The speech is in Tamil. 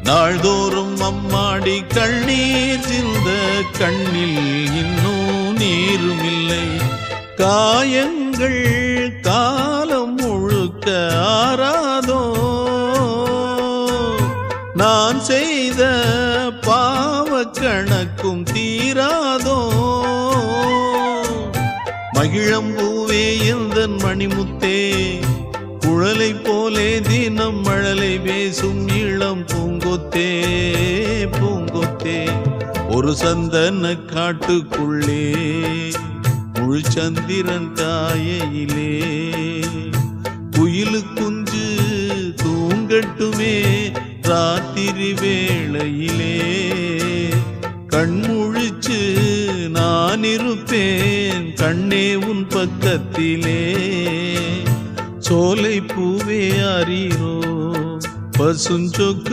நாள்தோறும் அம்மாடி கண்ணீர் சிந்த கண்ணில் இன்னும் நீரும் இல்லை. காயங்கள் காலம் முழுக்க ஆறாதோ, நான் செய்த பாவ கணக்கும் தீராதோ. மகிழம்பூவே எந்தன் மணிமுத்தே, குழலை போலே தினம் மழலை பேசும் இளம் பூங்கொத்தே பூங்கொத்தே. ஒரு சந்தன காட்டுக்குள்ளே முழு சந்திரன் காயையிலே குயிலு குஞ்சு தூங்கட்டுமே ராத்திரி வேளையிலே. கண்முழிச்சு நான் இருப்பேன் கண்ணே உன் பக்கத்திலே. சோலை பூவே அறியோ பசுஞ்சொக்க